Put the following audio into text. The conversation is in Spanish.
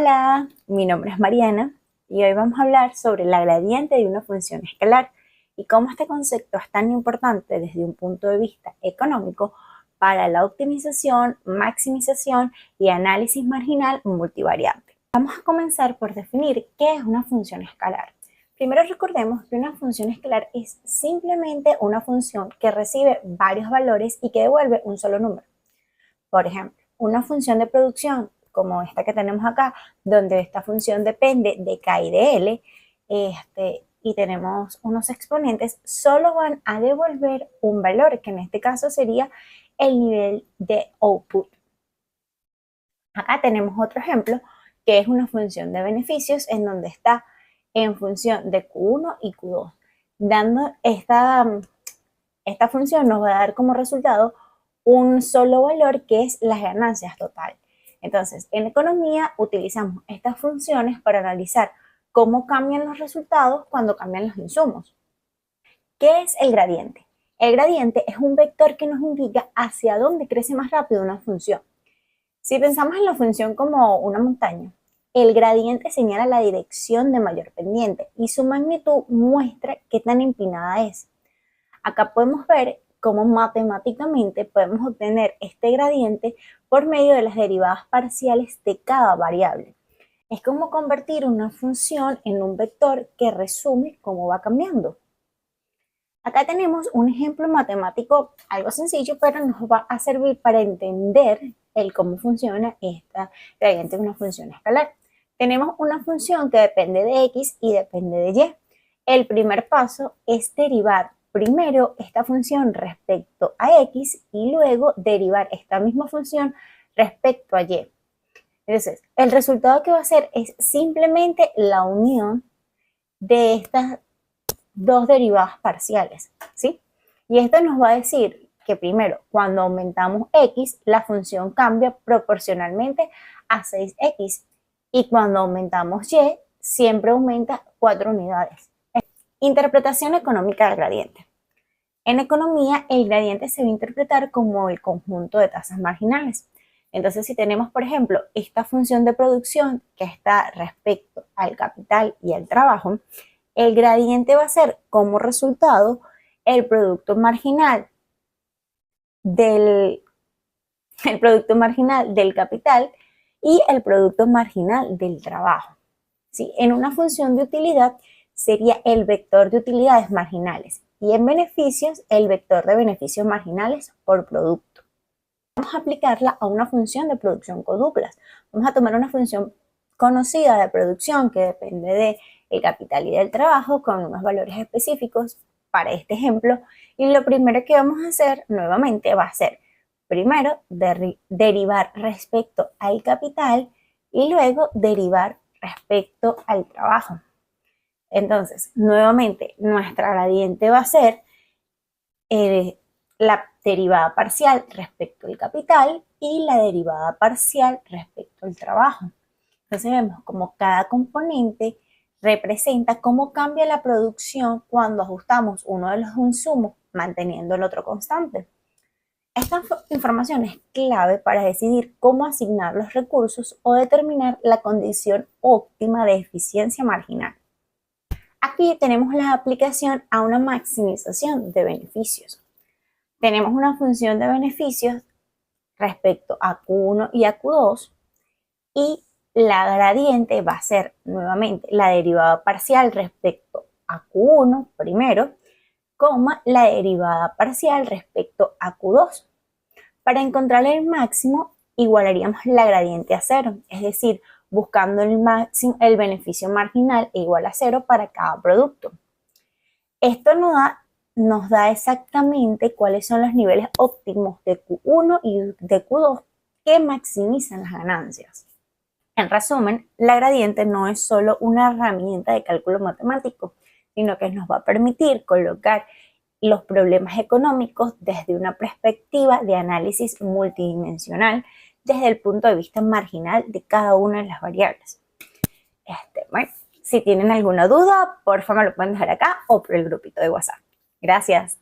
Hola, mi nombre es Mariana y hoy vamos a hablar sobre la gradiente de una función escalar y cómo este concepto es tan importante desde un punto de vista económico para la optimización, maximización y análisis marginal multivariante. Vamos a comenzar por definir qué es una función escalar. Primero recordemos que una función escalar es simplemente una función que recibe varios valores y que devuelve un solo número. Por ejemplo, una función de producción como esta que tenemos acá, donde esta función depende de K y de L, y tenemos unos exponentes, solo van a devolver un valor, que en este caso sería el nivel de output. Acá tenemos otro ejemplo, que es una función de beneficios, en donde está en función de Q1 y Q2. Dando esta función nos va a dar como resultado un solo valor, que es las ganancias total. Entonces, en economía utilizamos estas funciones para analizar cómo cambian los resultados cuando cambian los insumos. ¿Qué es el gradiente? El gradiente es un vector que nos indica hacia dónde crece más rápido una función. Si pensamos en la función como una montaña, el gradiente señala la dirección de mayor pendiente y su magnitud muestra qué tan empinada es. Acá podemos ver cómo matemáticamente podemos obtener este gradiente por medio de las derivadas parciales de cada variable. Es como convertir una función en un vector que resume cómo va cambiando. Acá tenemos un ejemplo matemático algo sencillo, pero nos va a servir para entender cómo funciona esta gradiente de una función escalar. Tenemos una función que depende de x y depende de y. El primer paso es derivar primero esta función respecto a x y luego derivar esta misma función respecto a y. Entonces, el resultado que va a hacer es simplemente la unión de estas dos derivadas parciales, ¿sí? Y esto nos va a decir que primero, cuando aumentamos x, la función cambia proporcionalmente a 6x, y cuando aumentamos y, siempre aumenta 4 unidades. Interpretación económica del gradiente. En economía, el gradiente se va a interpretar como el conjunto de tasas marginales. Entonces, si tenemos, por ejemplo, esta función de producción que está respecto al capital y al trabajo, el gradiente va a ser como resultado el producto marginal del capital y el producto marginal del trabajo. ¿Sí? En una función de utilidad sería el vector de utilidades marginales y en beneficios el vector de beneficios marginales por producto. Vamos a aplicarla a una función de producción coduplas. Vamos a tomar una función conocida de producción que depende del capital y del trabajo con unos valores específicos para este ejemplo, y lo primero que vamos a hacer nuevamente va a ser primero derivar respecto al capital y luego derivar respecto al trabajo. Entonces, nuevamente, nuestra gradiente va a ser la derivada parcial respecto al capital y la derivada parcial respecto al trabajo. Entonces vemos como cada componente representa cómo cambia la producción cuando ajustamos uno de los insumos manteniendo el otro constante. Esta información es clave para decidir cómo asignar los recursos o determinar la condición óptima de eficiencia marginal. Aquí tenemos la aplicación a una maximización de beneficios. Tenemos una función de beneficios respecto a Q1 y a Q2 y la gradiente va a ser nuevamente la derivada parcial respecto a Q1 primero, coma la derivada parcial respecto a Q2. Para encontrar el máximo, igualaríamos la gradiente a 0, es decir, buscando el beneficio marginal igual a 0 para cada producto. Esto nos da exactamente cuáles son los niveles óptimos de Q1 y de Q2 que maximizan las ganancias. En resumen, la gradiente no es solo una herramienta de cálculo matemático, sino que nos va a permitir colocar los problemas económicos desde una perspectiva de análisis multidimensional desde el punto de vista marginal de cada una de las variables. Bueno, si tienen alguna duda, por favor me lo pueden dejar acá o por el grupito de WhatsApp. Gracias.